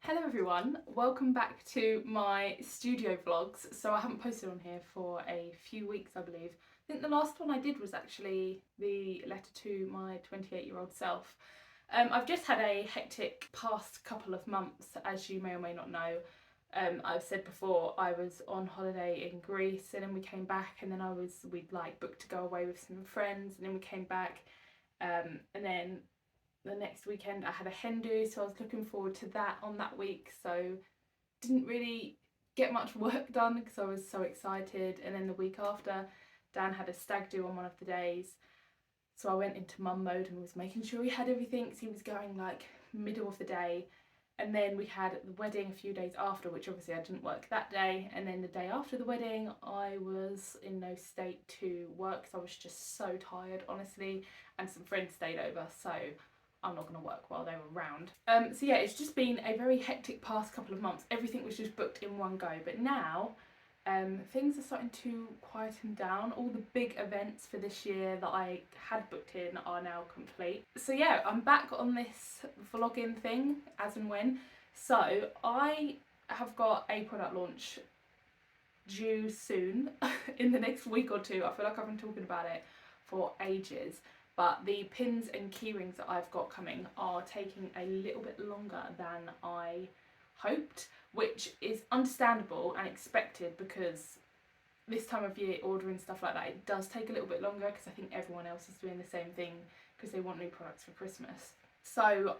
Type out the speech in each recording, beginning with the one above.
Hello everyone, welcome back to my studio vlogs. So I haven't posted on here for a few weeks, I believe. I think the last one I did was actually the letter to my 28-year-old self. I've just had a hectic past couple of months, as you may or may not know. I've said before, I was on holiday in Greece and then we came back, and then we'd like booked to go away with some friends, and then we came back, and then the next weekend I had a hen do, so I was looking forward to that on that week. So didn't really get much work done because I was so excited. And then the week after, Dan had a stag do on one of the days, so I went into mum mode and was making sure he had everything, so he was going like middle of the day. And then we had the wedding a few days after, which obviously I didn't work that day. And then the day after the wedding, I was in no state to work because I was just so tired, honestly. And some friends stayed over, so I'm not going to work while they were around. So yeah, it's just been a very hectic past couple of months. Everything was just booked in one go. But now things are starting to quieten down. All the big events for this year that I had booked in are now complete. So yeah, I'm back on this vlogging thing as and when. So I have got a product launch due soon in the next week or two. I feel like I've been talking about it for ages. But the pins and keyrings that I've got coming are taking a little bit longer than I hoped, which is understandable and expected because this time of year ordering stuff like that, it does take a little bit longer because I think everyone else is doing the same thing because they want new products for Christmas. So,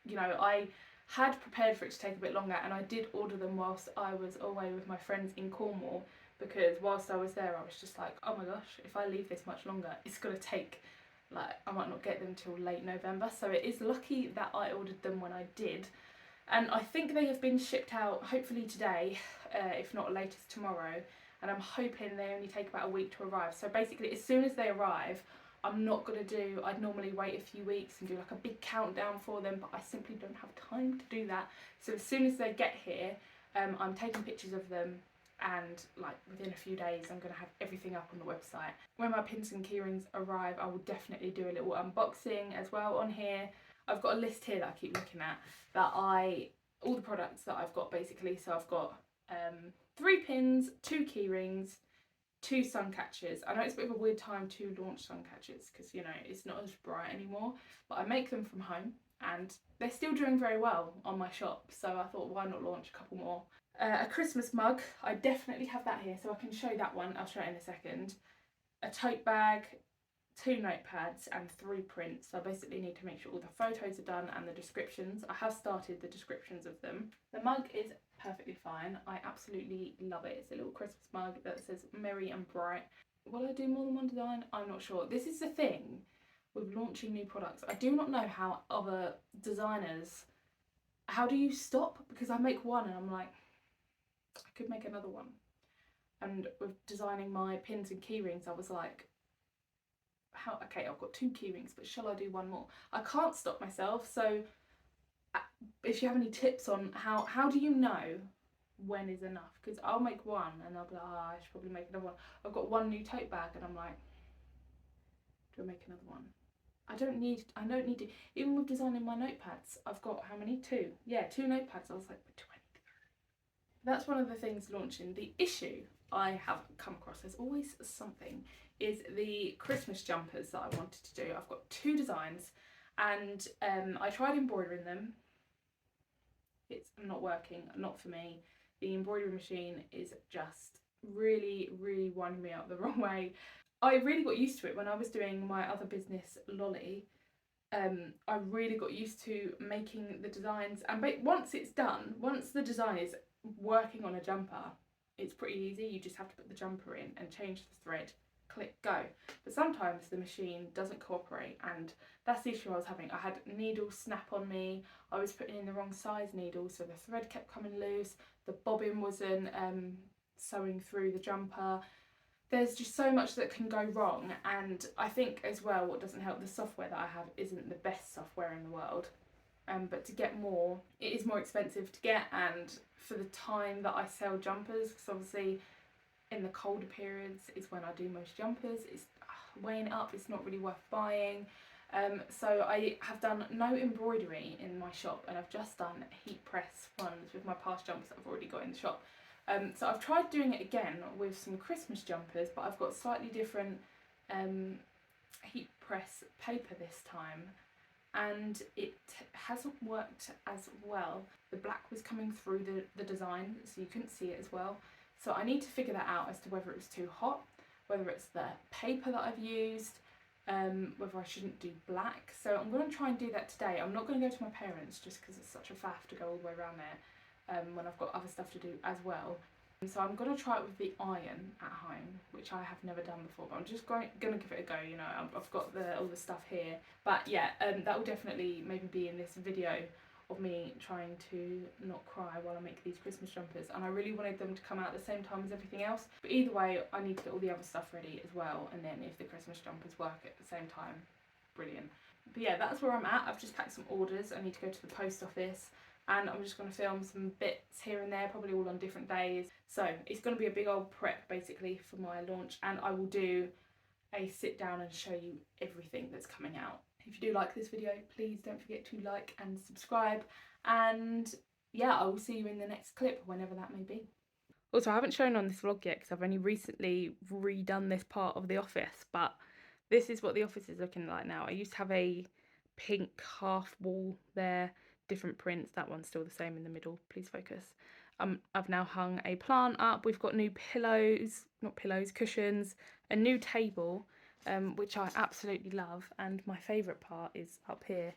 you know, I had prepared for it to take a bit longer, and I did order them whilst I was away with my friends in Cornwall, because whilst I was there I was just like, oh my gosh, if I leave this much longer it's going to take, like, I might not get them till late November. So it is lucky that I ordered them when I did, and I think they have been shipped out hopefully today, if not latest tomorrow, and I'm hoping they only take about a week to arrive. So basically as soon as they arrive, I'm not going to do, I'd normally wait a few weeks and do like a big countdown for them, but I simply don't have time to do that. So as soon as they get here, I'm taking pictures of them, and like within a few days I'm going to have everything up on the website. When my pins and keyrings arrive, I will definitely do a little unboxing as well on here. I've got a list here that I keep looking at, all the products that I've got basically. So I've got 3 pins, 2 keyrings, 2 sun catchers. I know it's a bit of a weird time to launch sun catchers because, you know, it's not as bright anymore, but I make them from home and they're still doing very well on my shop, so I thought, why not launch a couple more. A Christmas mug, I definitely have that here, so I can show that one, I'll show it in a second. A tote bag, 2 notepads and 3 prints. So I basically need to make sure all the photos are done and the descriptions. I have started the descriptions of them. The mug is perfectly fine. I absolutely love it. It's a little Christmas mug that says merry and bright. Will I do more than one design? I'm not sure. This is the thing with launching new products. I do not know how other designers, how do you stop? Because I make one and I'm like, I could make another one. And with designing my pins and keyrings, I was like, okay, I've got 2 keyrings, but shall I do one more? I can't stop myself. So if you have any tips on how do you know when is enough? Because I'll make one and I'll be like, oh, I should probably make another one. I've got 1 new tote bag and I'm like, do I make another one? I don't need to. Even with designing my notepads, I've got how many? 2. Yeah, 2 notepads. I was like, 23. That's one of the things launching. The issue I have come across, there's always something, is the Christmas jumpers that I wanted to do. I've got 2 designs and I tried embroidering them. It's not working, not for me. The embroidery machine is just really winding me up the wrong way. I really got used to it when I was doing my other business, Lolly. I really got used to making the designs, and once it's done, once the design is working on a jumper, it's pretty easy. You just have to put the jumper in and change the thread, click, go. But sometimes the machine doesn't cooperate, and that's the issue I was having. I had needles snap on me, I was putting in the wrong size needles, so the thread kept coming loose, the bobbin wasn't sewing through the jumper. There's just so much that can go wrong, and I think as well what doesn't help, the software that I have isn't the best software in the world. But to get more, it is more expensive to get, and for the time that I sell jumpers, because obviously in the colder periods is when I do most jumpers, it's weighing it up, it's not really worth buying. So I have done no embroidery in my shop, and I've just done heat press ones with my past jumpers that I've already got in the shop. So I've tried doing it again with some Christmas jumpers, but I've got slightly different heat press paper this time, and it hasn't worked as well. The black was coming through the design, so you couldn't see it as well. So I need to figure that out as to whether it was too hot, whether it's the paper that I've used, whether I shouldn't do black. So I'm going to try and do that today. I'm not going to go to my parents just because it's such a faff to go all the way around there when I've got other stuff to do as well. So I'm going to try it with the iron at home, which I have never done before, but I'm just going to give it a go. You know, I've got all the stuff here. But yeah, that will definitely maybe be in this video of me trying to not cry while I make these Christmas jumpers, and I really wanted them to come out at the same time as everything else, but either way I need to get all the other stuff ready as well, and then if the Christmas jumpers work at the same time, brilliant. But yeah, that's where I'm at. I've just packed some orders. I need to go to the post office, and I'm just going to film some bits here and there, probably all on different days. So it's going to be a big old prep basically for my launch, and I will do a sit down and show you everything that's coming out. If you do like this video, please don't forget to like and subscribe, and yeah, I will see you in the next clip, whenever that may be. Also, I haven't shown on this vlog yet because I've only recently redone this part of the office, but this is what the office is looking like now. I used to have a pink half wall there, different prints. That one's still the same in the middle, please focus. I've now hung a plant up. We've got new cushions, a new table, which I absolutely love, and my favourite part is up here.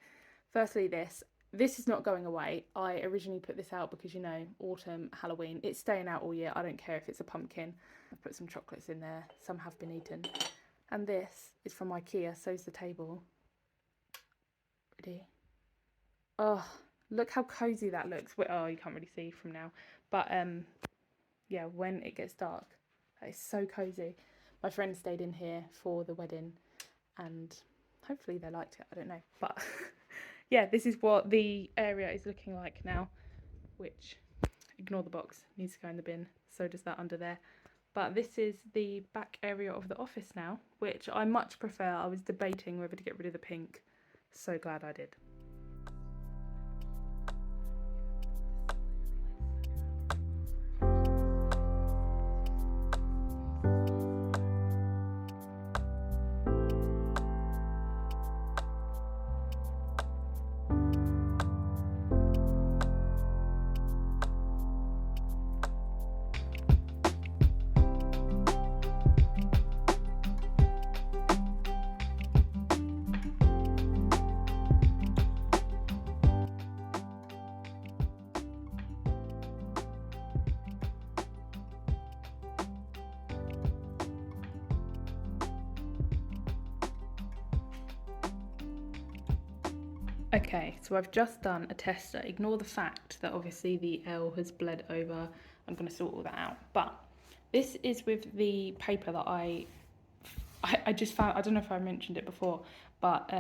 Firstly, this is not going away. I originally put this out because, you know, autumn, Halloween, it's staying out all year. I don't care if it's a pumpkin. I've put some chocolates in there, some have been eaten. And this is from IKEA, so's the table. Ready? Oh, look how cosy that looks. Oh, you can't really see from now, but yeah, when it gets dark, that is so cosy. My friend stayed in here for the wedding, and hopefully they liked it. I don't know, but yeah, this is what the area is looking like now, which, ignore the box, needs to go in the bin. So does that under there. But this is the back area of the office now, which I much prefer. I was debating whether to get rid of the pink. So glad I did. Okay, so I've just done a tester. Ignore the fact that obviously the L has bled over. I'm going to sort all that out. But this is with the paper that I just found. I don't know if I mentioned it before, but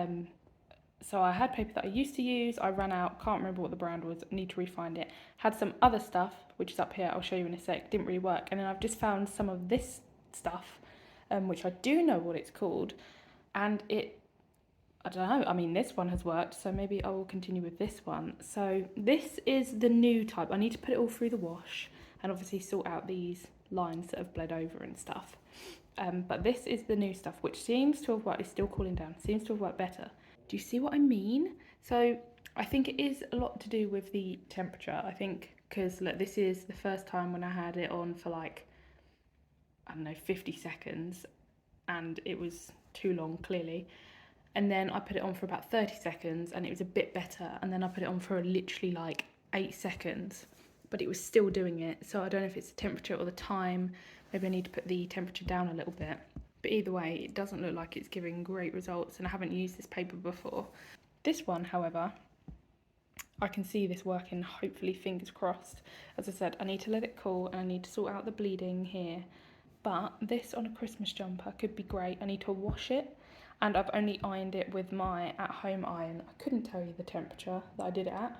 so I had paper that I used to use. I ran out, can't remember what the brand was, need to re-find it. Had some other stuff, which is up here, I'll show you in a sec, didn't really work. And then I've just found some of this stuff, which I do know what it's called, and I don't know, I mean, this one has worked, so maybe I will continue with this one. So this is the new type. I need to put it all through the wash and obviously sort out these lines that have bled over and stuff. But this is the new stuff, which seems to have worked. It's still cooling down, seems to have worked better. Do you see what I mean? So I think it is a lot to do with the temperature, I think, because look, this is the first time when I had it on for like, I don't know, 50 seconds, and it was too long, clearly. And then I put it on for about 30 seconds and it was a bit better. And then I put it on for literally like 8 seconds, but it was still doing it. So I don't know if it's the temperature or the time. Maybe I need to put the temperature down a little bit. But either way, it doesn't look like it's giving great results, and I haven't used this paper before. This one, however, I can see this working, hopefully, fingers crossed. As I said, I need to let it cool and I need to sort out the bleeding here. But this on a Christmas jumper could be great. I need to wash it. And I've only ironed it with my at-home iron. I couldn't tell you the temperature that I did it at,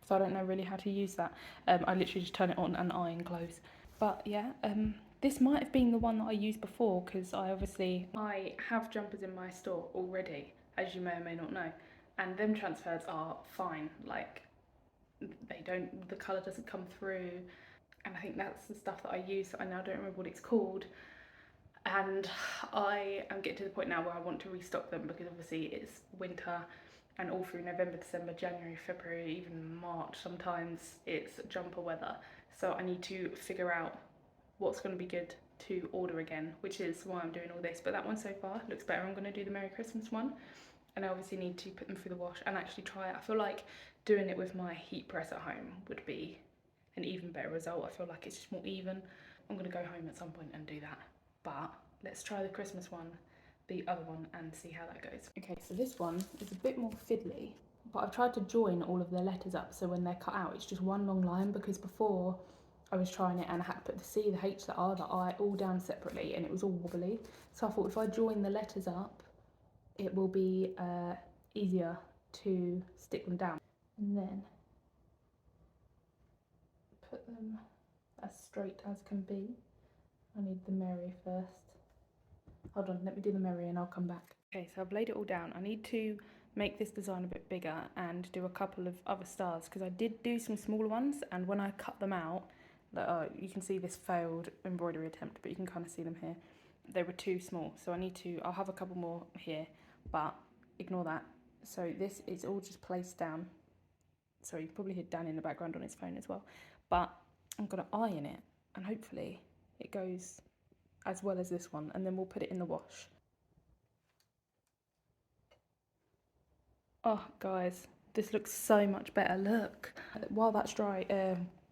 so I don't know really how to use that. I literally just turn it on and iron clothes. But yeah, this might have been the one that I used before, because I have jumpers in my store already. as you may or may not know. And them transfers are fine, like the colour doesn't come through. And I think that's the stuff that I use. I now don't remember what it's called. And I am getting to the point now where I want to restock them, because obviously it's winter and all through November, December, January, February, even March sometimes it's jumper weather. So I need to figure out what's going to be good to order again, which is why I'm doing all this. But that one so far looks better. I'm going to do the Merry Christmas one, and I obviously need to put them through the wash and actually try it. I feel like doing it with my heat press at home would be an even better result. I feel like it's just more even. I'm going to go home at some point and do that. But let's try the Christmas one, the other one, and see how that goes. Okay, so this one is a bit more fiddly, but I've tried to join all of the letters up so when they're cut out it's just one long line, because before I was trying it and I had to put the C, the H, the R, the I all down separately and it was all wobbly. So I thought if I join the letters up, it will be easier to stick them down. And then put them as straight as can be. I need the Merry first. Hold on, let me do the Merry and I'll come back. Okay, so I've laid it all down. I need to make this design a bit bigger and do a couple of other stars, because I did do some smaller ones, and when I cut them out, you can see this failed embroidery attempt, but you can kind of see them here. They were too small, so I'll have a couple more here, but ignore that. So this is all just placed down. So you probably hear Dan in the background on his phone as well. But I'm going to iron it, and hopefully it goes as well as this one, and then we'll put it in the wash. Oh guys, this looks so much better. Look, while that's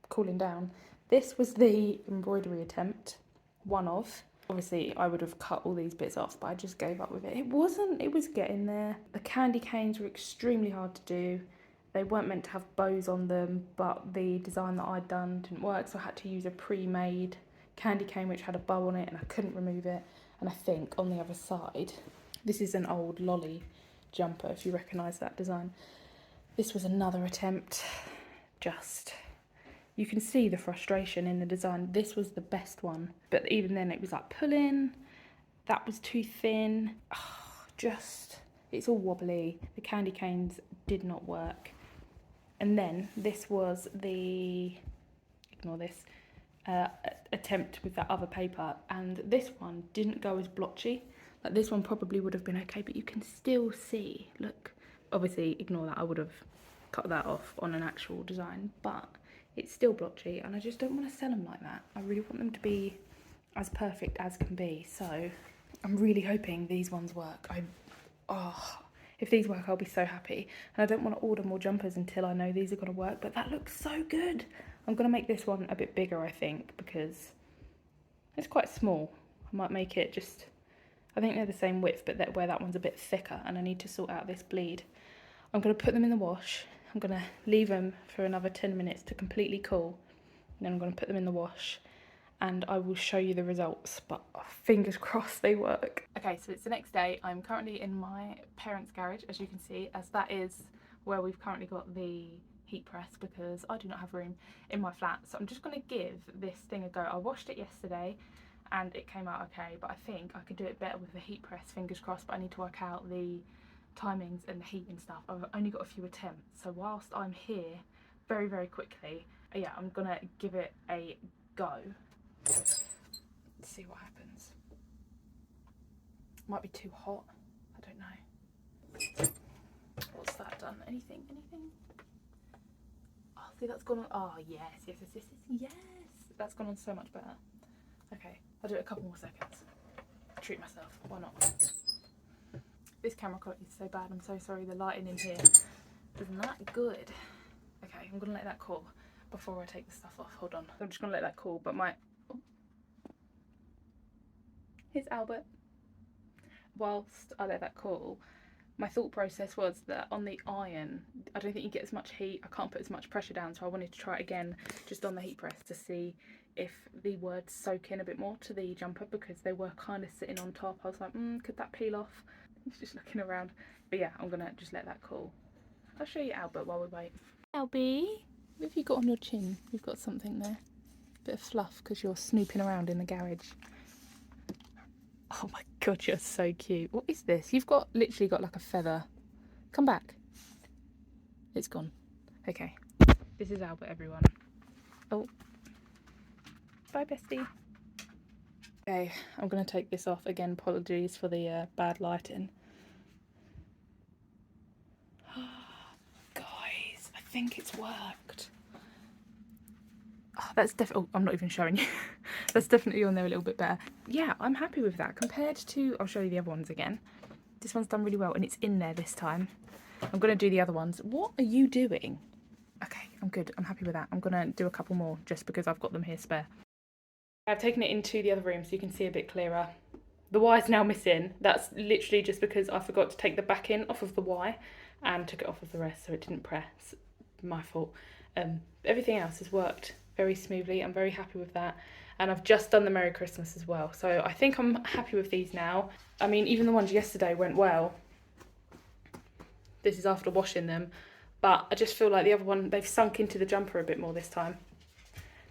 cooling down, this was the embroidery attempt, one of. Obviously I would have cut all these bits off, but I just gave up with it. It was getting there. The candy canes were extremely hard to do. They weren't meant to have bows on them, but the design that I'd done didn't work, so I had to use a pre-made candy cane which had a bow on it, and I couldn't remove it. And I think on the other side, this is an old lolly jumper, if you recognise that design. This was another attempt. You can see the frustration in the design. This was the best one, but even then it was like pulling. That was too thin. It's all wobbly. The candy canes did not work. And then this was the, ignore this, attempt with that other paper, and this one didn't go as blotchy. Like this one probably would have been okay, but you can still see, look, obviously ignore that, I would have cut that off on an actual design, but it's still blotchy, and I just don't want to sell them like that. I really want them to be as perfect as can be, so I'm really hoping these ones work. If these work, I'll be so happy. And I don't want to order more jumpers until I know these are going to work, but that looks so good. I'm going to make this one a bit bigger, I think, because it's quite small. I might make it just, I think they're the same width, but where that one's a bit thicker, and I need to sort out this bleed. I'm going to put them in the wash. I'm going to leave them for another 10 minutes to completely cool. And then I'm going to put them in the wash, and I will show you the results, but fingers crossed they work. Okay, so it's the next day. I'm currently in my parents' garage, as you can see, as that is where we've currently got the heat press, because I do not have room in my flat. So I'm just going to give this thing a go. I washed it yesterday and it came out okay, but I think I could do it better with the heat press, fingers crossed, but I need to work out the timings and the heat and stuff. I've only got a few attempts, so whilst I'm here, very quickly, yeah, I'm gonna give it a go. Let's see what happens. Might be too hot, I don't know. What's that done? Anything? Oh, see, that's gone on. Oh yes, that's gone on so much better. Okay, I'll do it a couple more seconds. Treat myself, why not? This camera quality is so bad, I'm so sorry. The lighting in here is not good. Okay, I'm gonna let that cool before I take the stuff off. Hold on, I'm just gonna let that cool, but here's Albert. Whilst I let that cool, my thought process was that on the iron, I don't think you get as much heat. I can't put as much pressure down, so I wanted to try it again just on the heat press to see if the words soak in a bit more to the jumper, because they were kind of sitting on top. I was like, could that peel off? He's just looking around. But yeah, I'm gonna just let that cool. I'll show you Albert while we wait. Albie, what have you got on your chin? You've got something there. Bit of fluff because you're snooping around in the garage. Oh my God, you're so cute. What is this? You've got literally got like a feather. Come back. It's gone. Okay. This is Albert, everyone. Oh. Bye, bestie. Okay, I'm going to take this off. Again, apologies for the bad lighting. Guys, I think it's worked. Oh, that's definitely... Oh, I'm not even showing you. That's definitely on there a little bit better. Yeah, I'm happy with that. Compared to... I'll show you the other ones again. This one's done really well, and it's in there this time. I'm going to do the other ones. What are you doing? Okay, I'm good. I'm happy with that. I'm going to do a couple more just because I've got them here spare. I've taken it into the other room so you can see a bit clearer. The Y's now missing. That's literally just because I forgot to take the backing off of the Y and took it off of the rest so it didn't press. My fault. Everything else has worked very smoothly. I'm very happy with that. And I've just done the Merry Christmas as well. So I think I'm happy with these now. I mean, even the ones yesterday went well. This is after washing them. But I just feel like the other one, they've sunk into the jumper a bit more this time.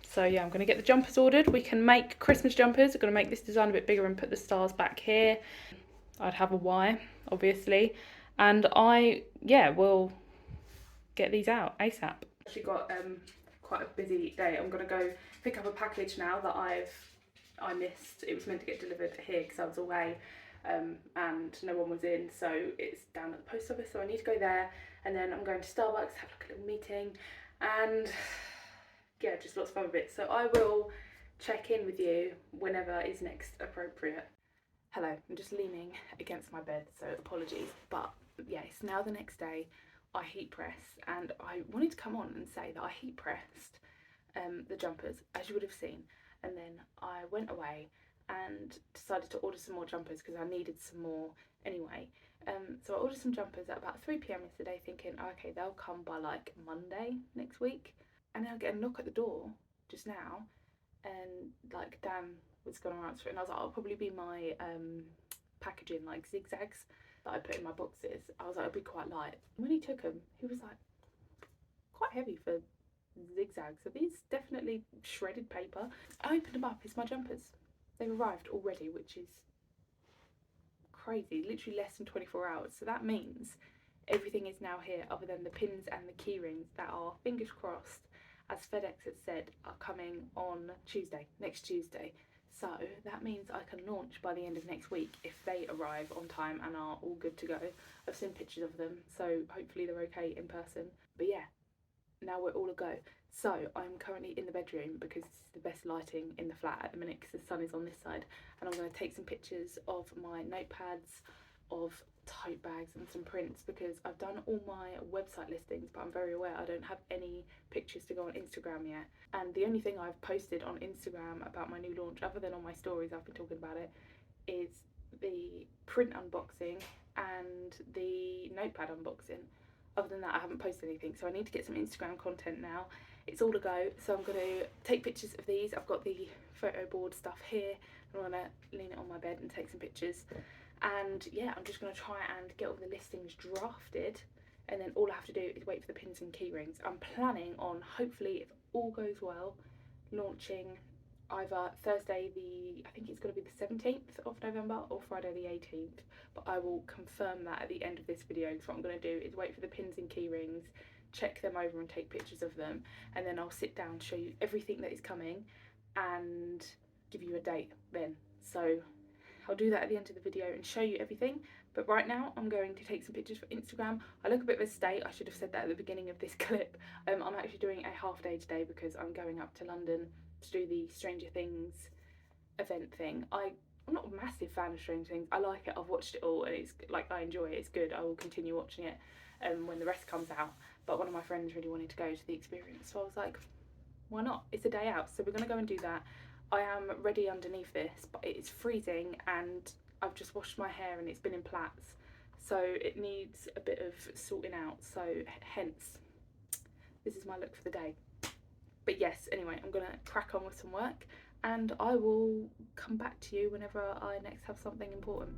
So yeah, I'm going to get the jumpers ordered. We can make Christmas jumpers. I'm going to make this design a bit bigger and put the stars back here. I'd have a Y, obviously. And will get these out ASAP. Actually got quite a busy day. I'm going to go pick up a package now that I missed. It was meant to get delivered here because I was away and no one was in. So it's down at the post office. So I need to go there. And then I'm going to Starbucks, have like a little meeting. And... yeah, just lots of other bits. So I will check in with you whenever is next appropriate. Hello, I'm just leaning against my bed, so apologies. But yeah, it's now the next day. I heat press, and I wanted to come on and say that I heat pressed the jumpers, as you would have seen. And then I went away and decided to order some more jumpers because I needed some more anyway. So I ordered some jumpers at about 3 PM yesterday thinking, okay, they'll come by like Monday next week. And then I get a knock at the door just now, and like Dan was going to answer it, and I was like, it'll probably be my packaging, like zigzags that I put in my boxes. I was like, it'll be quite light. When he took them, he was like, quite heavy for zigzags. Are these definitely shredded paper? I opened them up. It's my jumpers. They've arrived already, which is crazy. Literally less than 24 hours. So that means everything is now here other than the pins and the key rings that are, fingers crossed, as FedEx has said, are coming on Tuesday, next Tuesday. So that means I can launch by the end of next week if they arrive on time and are all good to go. I've seen pictures of them, so hopefully they're okay in person. But yeah, now we're all a go. So I'm currently in the bedroom because it's the best lighting in the flat at the minute because the sun is on this side. And I'm going to take some pictures of my notepads, of tote bags and some prints because I've done all my website listings, but I'm very aware I don't have any pictures to go on Instagram yet. And the only thing I've posted on Instagram about my new launch, other than on my stories, I've been talking about it, is the print unboxing and the notepad unboxing. Other than that, I haven't posted anything, so I need to get some Instagram content now. It's all a go, so I'm going to take pictures of these. I've got the photo board stuff here, and I'm going to lean it on my bed and take some pictures. And yeah, I'm just going to try and get all the listings drafted, and then all I have to do is wait for the pins and key rings. I'm planning on, hopefully, if all goes well, launching either Thursday I think it's going to be the 17th of November or Friday the 18th, but I will confirm that at the end of this video, because what I'm going to do is wait for the pins and key rings, check them over and take pictures of them, and then I'll sit down, show you everything that is coming and give you a date then. So I'll do that at the end of the video and show you everything, but right now I'm going to take some pictures for Instagram. I look a bit of a state, I should have said that at the beginning of this clip. I'm actually doing a half day today because I'm going up to London to do the Stranger Things event thing. I'm not a massive fan of Stranger Things. I like it, I've watched it all, and it's like, I enjoy it, it's good. I will continue watching it when the rest comes out, but one of my friends really wanted to go to the experience, so I was like, why not? It's a day out, so we're going to go and do that. I am ready underneath this, but it is freezing and I've just washed my hair and it's been in plaits, so it needs a bit of sorting out, so hence this is my look for the day. But yes, anyway, I'm gonna crack on with some work and I will come back to you whenever I next have something important.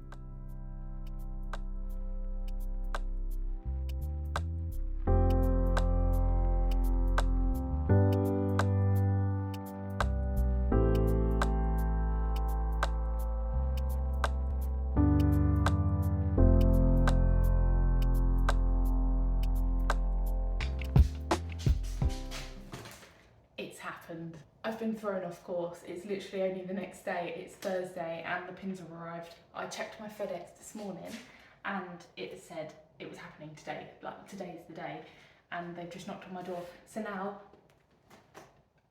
happened. I've been thrown off course. It's literally only the next day. It's Thursday and the pins have arrived. I checked my FedEx this morning and it said it was happening today, like today's the day, and they've just knocked on my door. So now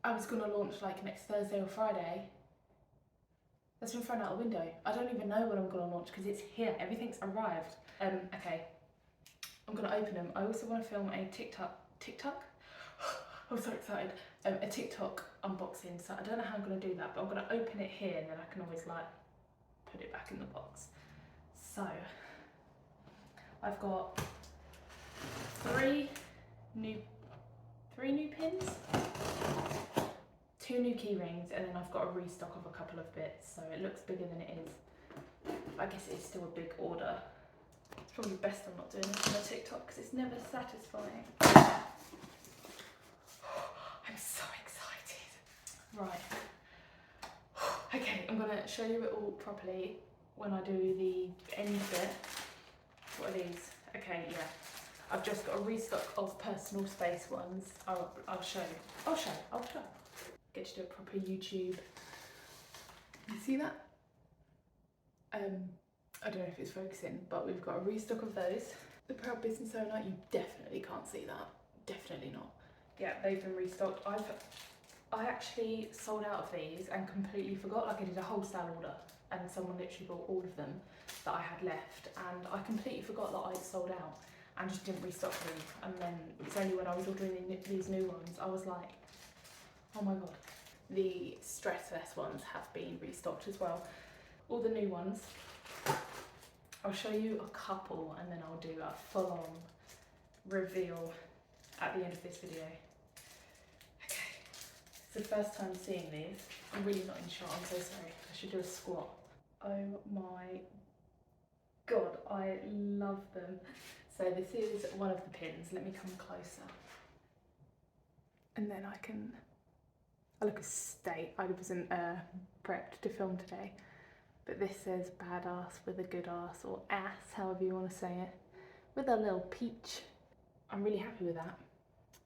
I was gonna launch like next Thursday or Friday. That's been thrown out the window. I don't even know when I'm gonna launch because it's here. Everything's arrived. Okay, I'm gonna open them. I also want to film a TikTok? I'm so excited. A TikTok unboxing. So I don't know how I'm gonna do that, but I'm gonna open it here and then I can always like put it back in the box. So I've got three new pins, 2 new key rings, and then I've got a restock of a couple of bits, so it looks bigger than it is. I guess it is still a big order. It's probably best I'm not doing this on a TikTok because it's never satisfying. I'm so excited. Right. Okay, I'm gonna show you it all properly when I do the end bit. What are these? Okay, yeah. I've just got a restock of personal space ones. I'll show you. I'll show. Get to do a proper YouTube. You see that? I don't know if it's focusing, but we've got a restock of those. The Proud Business Owner, you definitely can't see that. Definitely not. Yeah, they've been restocked. I actually sold out of these and completely forgot. Like I did a wholesale order and someone literally bought all of them that I had left, and I completely forgot that I'd sold out and just didn't restock them. And then it's only when I was ordering these new ones, I was like, oh my god. The stressless ones have been restocked as well. All the new ones. I'll show you a couple and then I'll do a full-on reveal at the end of this video. Okay, it's the first time seeing these. I'm really not in shot, I'm so sorry. I should do a squat. Oh my god, I love them. So this is one of the pins. Let me come closer. And then I look a state. I wasn't prepped to film today. But this says badass with a good ass, or ass, however you want to say it, with a little peach. I'm really happy with that.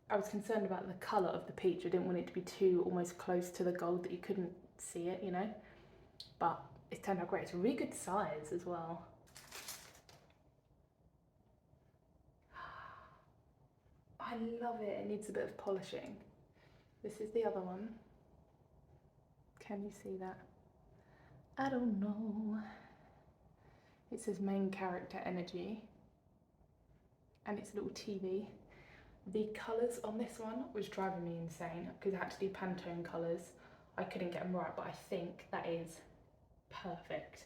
I was concerned about the colour of the peach. I didn't want it to be too almost close to the gold that you couldn't see it, you know. But it's turned out great. It's a really good size as well. I love it. It needs a bit of polishing. This is the other one. Can you see that? I don't know. It says main character energy. And it's a little TV. The colours on this one was driving me insane because I had to do Pantone colours. I couldn't get them right, but I think that is perfect.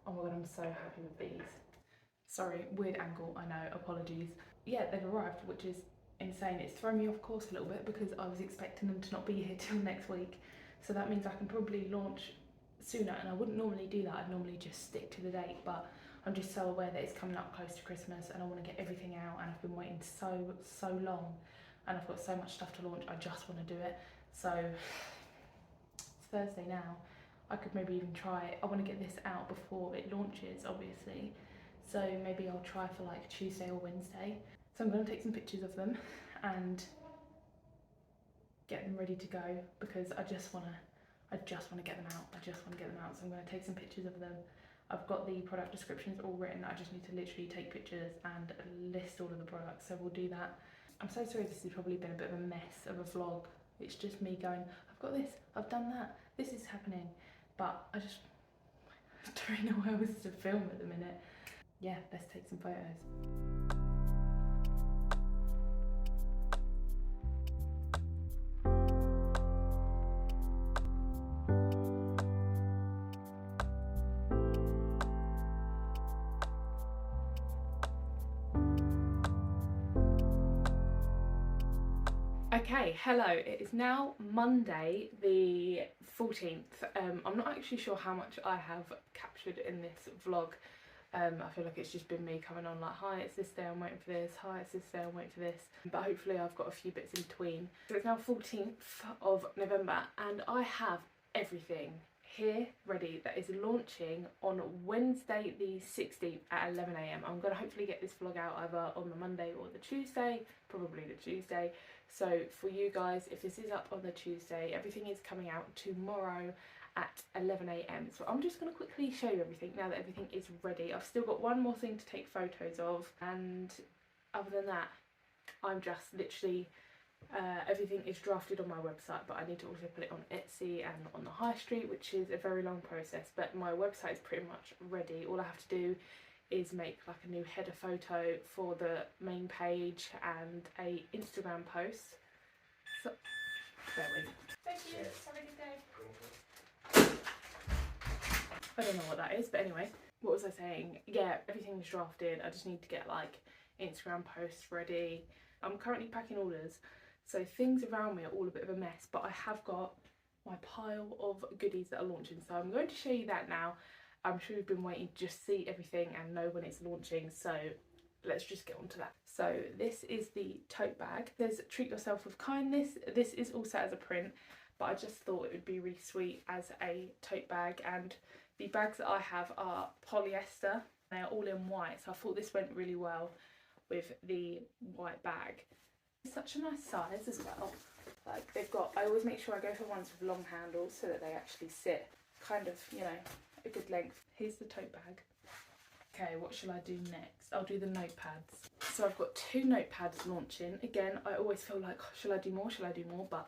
Oh my god, I'm so happy with these. Sorry, weird angle, I know, apologies. Yeah, they've arrived, which is insane. It's thrown me off course a little bit because I was expecting them to not be here till next week. So that means I can probably launch sooner, and I wouldn't normally do that. I'd normally just stick to the date, but I'm just so aware that it's coming up close to Christmas and I want to get everything out, and I've been waiting so long and I've got so much stuff to launch. I just want to do it. So it's Thursday now. I could maybe even try, I want to get this out before it launches, obviously. So maybe I'll try for like Tuesday or Wednesday. So I'm going to take some pictures of them and get them ready to go because I just want to get them out. So I'm going to take some pictures of them. I've got the product descriptions all written. I just need to literally take pictures and list all of the products. So we'll do that. I'm so sorry this has probably been a bit of a mess of a vlog. It's just me going, I've got this, I've done that, this is happening. But I don't know where else to film at the minute. Yeah, let's take some photos. Okay, hello, it is now Monday the 14th. I'm not actually sure how much I have captured in this vlog. I feel like it's just been me coming on like, hi, it's this day, I'm waiting for this, hi, it's this day, I'm waiting for this. But hopefully I've got a few bits in between. So it's now 14th of November and I have everything here ready that is launching on Wednesday the 16th at 11 AM. I'm going to hopefully get this vlog out either on the Monday or the Tuesday, probably the Tuesday. So for you guys, if this is up on the Tuesday, everything is coming out tomorrow at 11 AM. So I'm just going to quickly show you everything now that everything is ready. I've still got one more thing to take photos of, and other than that, I'm just literally everything is drafted on my website, but I need to also put it on Etsy and on the high street, which is a very long process, but my website is pretty much ready. All I have to do is make like a new header photo for the main page and a Instagram post. So there we go. Thank you. Have a good day. I don't know what that is, but anyway, what was I saying? Yeah, everything's drafted. I just need to get like Instagram posts ready. I'm currently packing orders, so things around me are all a bit of a mess, but I have got my pile of goodies that are launching, so I'm going to show you that now. I'm sure you've been waiting to just see everything and know when it's launching, so let's just get on to that. So this is the tote bag. There's treat yourself with kindness. This is also as a print, but I just thought it would be really sweet as a tote bag, and the bags that I have are polyester. They are all in white, so I thought this went really well with the white bag. It's such a nice size as well. Like they've got, I always make sure I go for ones with long handles so that they actually sit kind of, you know, a good length. Here's the tote bag. Okay, what shall I do next? I'll do the notepads. So I've got 2 notepads launching. Again, I always feel like, oh, shall I do more? Shall I do more? But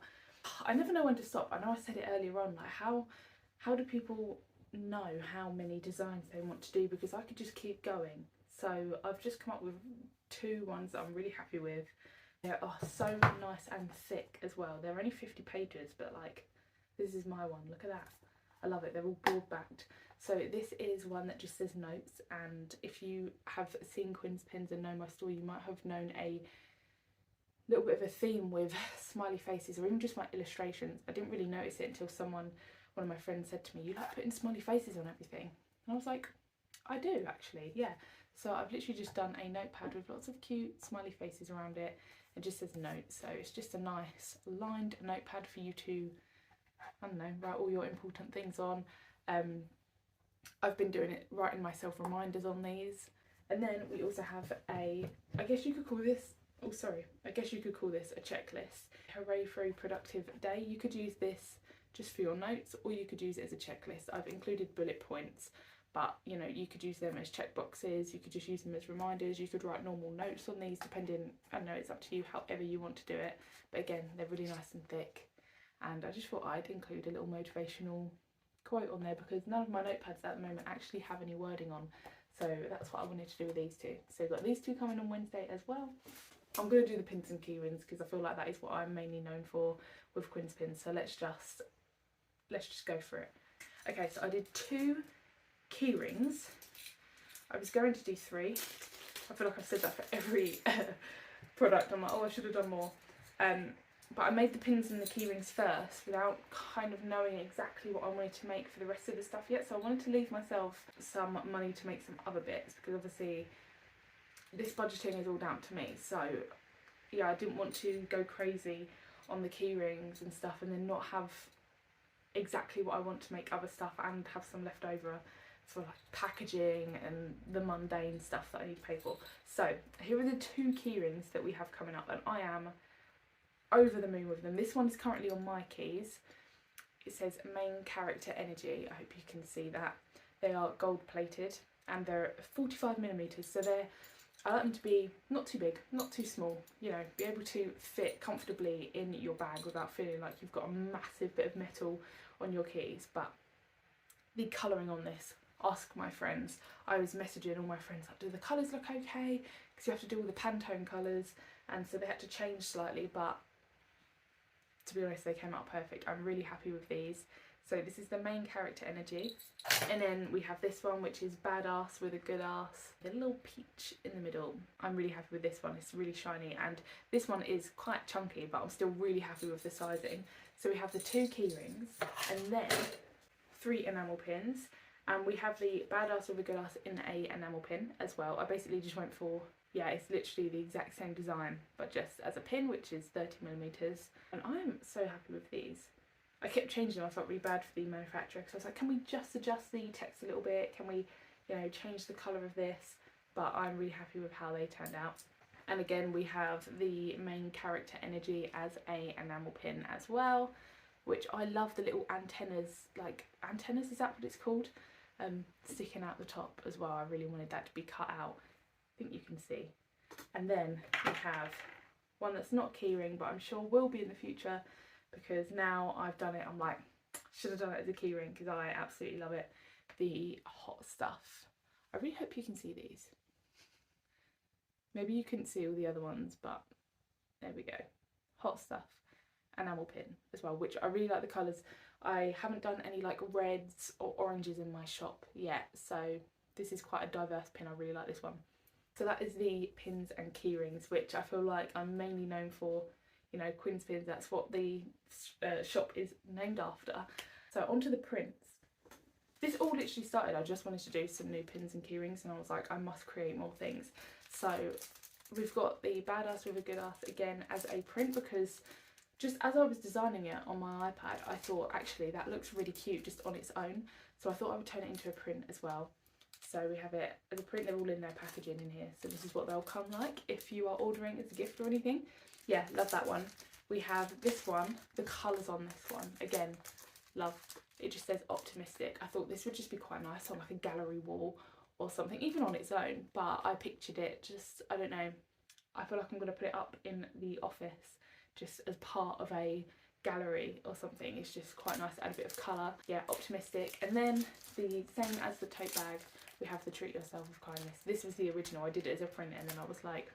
I never know when to stop. I know I said it earlier on, like how do people know how many designs they want to do? Because I could just keep going. So I've just come up with 2 ones that I'm really happy with. They are so nice and thick as well. They're only 50 pages, but like, this is my one. Look at that. I love it. They're all board backed. So this is one that just says notes, and if you have seen Quinn's Pins and know my store, you might have known a little bit of a theme with smiley faces or even just my illustrations. I didn't really notice it until one of my friends said to me, you like putting smiley faces on everything? And I was like, I do actually, yeah. So I've literally just done a notepad with lots of cute smiley faces around it. It just says notes, so it's just a nice lined notepad for you to, I don't know, write all your important things on. I've been doing it, writing myself reminders on these. And then we also have a, I guess you could call this a checklist. Hooray for a productive day. You could use this just for your notes, or you could use it as a checklist. I've included bullet points, but you know, you could use them as check boxes, you could just use them as reminders, you could write normal notes on these depending, I don't know, it's up to you however you want to do it. But again, they're really nice and thick, and I just thought I'd include a little motivational quote on there because none of my notepads at the moment actually have any wording on, so that's what I wanted to do with these 2. So I've got these 2 coming on Wednesday as well. I'm going to do the pins and key rings because I feel like that is what I'm mainly known for with Quinn's Pins, so let's just go for it. Okay, so I did 2 key rings. I was going to do 3. I feel like I've said that for every product. I'm like, oh, I should have done more. But I made the pins and the key rings first without kind of knowing exactly what I wanted to make for the rest of the stuff yet. So I wanted to leave myself some money to make some other bits because obviously this budgeting is all down to me. So yeah, I didn't want to go crazy on the key rings and stuff and then not have exactly what I want to make other stuff and have some left over for like packaging and the mundane stuff that I need to pay for. So here are the 2 key rings that we have coming up, and I am over the moon with them. This one is currently on my keys. It says main character energy. I hope you can see that. They are gold plated and they're 45mm, so I like them to be not too big, not too small, you know, be able to fit comfortably in your bag without feeling like you've got a massive bit of metal on your keys. But the colouring on this, ask my friends. I was messaging all my friends like, do the colours look okay? Because you have to do all the Pantone colours, and so they had to change slightly, but to be honest, they came out perfect. I'm really happy with these. So this is the main character energy, and then we have this one which is badass with a good ass, a little peach in the middle. I'm really happy with this one. It's really shiny, and this one is quite chunky, but I'm still really happy with the sizing. So we have the 2 key rings and then 3 enamel pins, and we have the badass with a good ass in a enamel pin as well. I basically just went for, yeah, it's literally the exact same design but just as a pin, which is 30mm, and I'm so happy with these. I kept changing them. I felt really bad for the manufacturer because I was like, can we just adjust the text a little bit? Can we, you know, change the colour of this? But I'm really happy with how they turned out. And again, we have the main character energy as a enamel pin as well, which I love the little antennas, like antennas, is that what it's called? Sticking out the top as well. I really wanted that to be cut out. I think you can see. And then we have one that's not keyring, but I'm sure will be in the future, because now I've done it, I'm like, should have done it as a keyring because I absolutely love it. The Hot Stuff. I really hope you can see these. Maybe you couldn't see all the other ones, but there we go. Hot Stuff enamel pin as well, which I really like the colours. I haven't done any like reds or oranges in my shop yet, so this is quite a diverse pin. I really like this one. So that is the pins and keyrings, which I feel like I'm mainly known for, you know, Quinn's pins. That's what the shop is named after. So onto the prints. This all literally started, I just wanted to do some new pins and keyrings, and I was like, I must create more things. So we've got the Badass with a Good Ass again as a print, because just as I was designing it on my iPad, I thought actually that looks really cute just on its own. So I thought I would turn it into a print as well. So we have it as a print, they're all in their packaging in here. So this is what they'll come like if you are ordering as a gift or anything. Yeah, love that one. We have this one, the colours on this one, again, love. It just says optimistic. I thought this would just be quite nice on like a gallery wall or something, even on its own, but I pictured it just, I don't know, I feel like I'm going to put it up in the office just as part of a gallery or something. It's just quite nice to add a bit of colour. Yeah, optimistic. And then the same as the tote bag, we have the Treat Yourself with Kindness. This was the original. I did it as a print, and then I was like,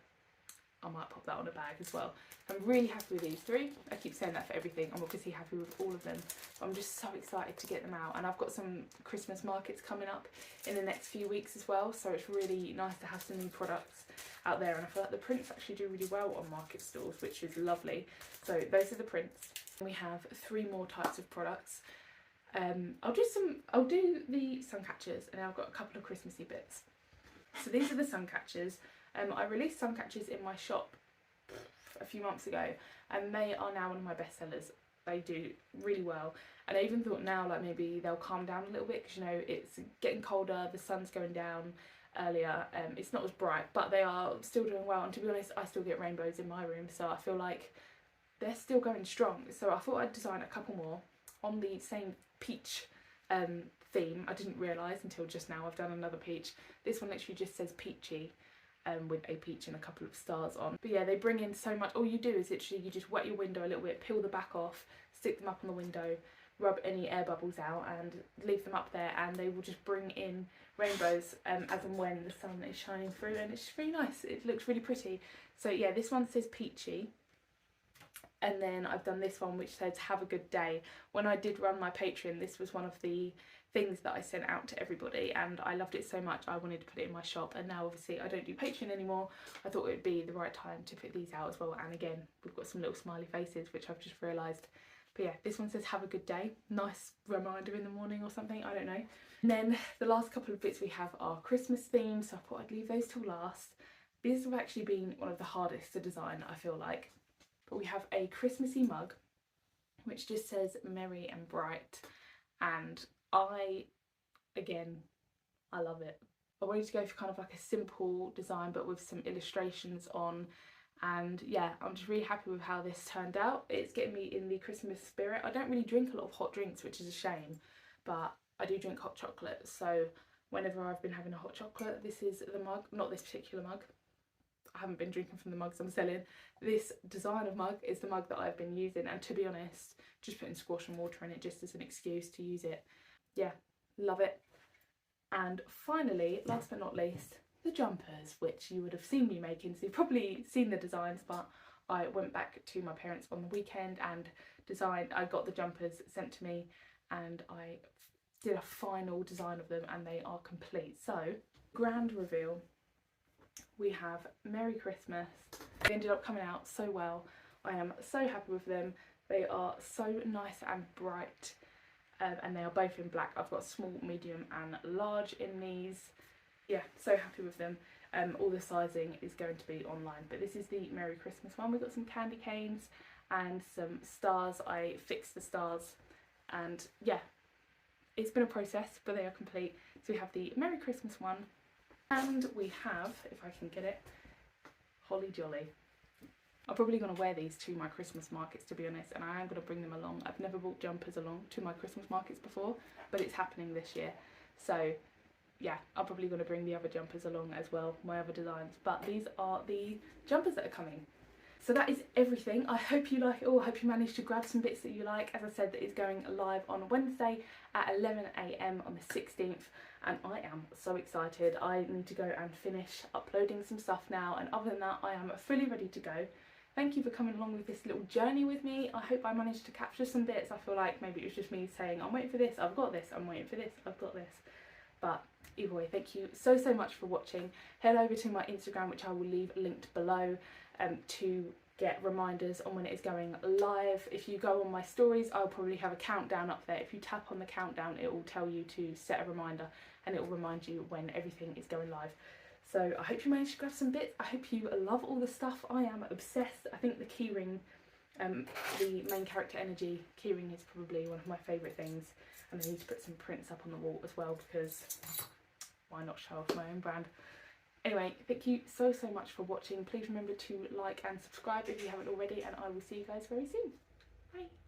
I might pop that on a bag as well. I'm really happy with these three. I keep saying that for everything. I'm obviously happy with all of them, but I'm just so excited to get them out. And I've got some Christmas markets coming up in the next few weeks as well, so it's really nice to have some new products out there. And I feel like the prints actually do really well on market stalls, which is lovely. So those are the prints. We have 3 more types of products. I'll do the sun catchers, and I've got a couple of Christmassy bits. So these are the sun catchers. I released sun catchers in my shop a few months ago, and they are now one of my best sellers. They do really well, and I even thought now like maybe they'll calm down a little bit, because you know it's getting colder, the sun's going down earlier, it's not as bright, but they are still doing well. And to be honest, I still get rainbows in my room, so I feel like they're still going strong. So I thought I'd design a couple more on the same peach theme. I didn't realise until just now I've done another peach. This one literally just says peachy, with a peach and a couple of stars on. But yeah, they bring in so much. All you do is literally you just wet your window a little bit, peel the back off, stick them up on the window, rub any air bubbles out and leave them up there, and they will just bring in rainbows as and when the sun is shining through, and it's really nice. It looks really pretty. So yeah, this one says peachy. And then I've done this one which says have a good day. When I did run my Patreon, this was one of the things that I sent out to everybody, and I loved it so much I wanted to put it in my shop. And now obviously I don't do Patreon anymore, I thought it would be the right time to put these out as well. And again, we've got some little smiley faces, which I've just realised. But yeah, this one says have a good day. Nice reminder in the morning or something, I don't know. And then the last couple of bits we have are Christmas themed, so I thought I'd leave those till last. These have actually been one of the hardest to design, I feel like. But we have a Christmassy mug, which just says merry and bright, and I love it. I wanted to go for kind of like a simple design but with some illustrations on, and yeah, I'm just really happy with how this turned out. It's getting me in the Christmas spirit. I don't really drink a lot of hot drinks, which is a shame, but I do drink hot chocolate, so whenever I've been having a hot chocolate, this is the mug. Not this particular mug, I haven't been drinking from the mugs I'm selling. This design of mug is the mug that I've been using, and to be honest, just putting squash and water in it just as an excuse to use it. Yeah, love it. And finally, last but not least, the jumpers, which you would have seen me making, so you've probably seen the designs, but I went back to my parents on the weekend and I got the jumpers sent to me, and I did a final design of them, and they are complete. So, grand reveal. We have Merry Christmas. They ended up coming out so well. I am so happy with them. They are so nice and bright, and they are both in black. I've got small, medium and large in these. Yeah, so happy with them. All the sizing is going to be online, but this is the Merry Christmas one. We've got some candy canes and some stars. I fixed the stars and yeah, it's been a process, but they are complete. So we have the Merry Christmas one, and we have, if I can get it, Holly Jolly. I'm probably going to wear these to my Christmas markets, to be honest, and I am going to bring them along. I've never brought jumpers along to my Christmas markets before, but it's happening this year. So yeah, I'm probably going to bring the other jumpers along as well, my other designs. But these are the jumpers that are coming. So that is everything. I hope you like it all. I hope you managed to grab some bits that you like. As I said, that is going live on Wednesday at 11 AM on the 16th. And I am so excited. I need to go and finish uploading some stuff now. And other than that, I am fully ready to go. Thank you for coming along with this little journey with me. I hope I managed to capture some bits. I feel like maybe it was just me saying, I'm waiting for this, I've got this, I'm waiting for this, I've got this. But either way, thank you so much for watching. Head over to my Instagram, which I will leave linked below, to get reminders on when it is going live. If you go on my stories, I'll probably have a countdown up there. If you tap on the countdown, it will tell you to set a reminder, and it will remind you when everything is going live. So I hope you managed to grab some bits. I hope you love all the stuff. I am obsessed. I think the keyring, the main character energy keyring, is probably one of my favourite things. And I need to put some prints up on the wall as well, because why not show off my own brand? Anyway, thank you so much for watching. Please remember to like and subscribe if you haven't already, and I will see you guys very soon. Bye.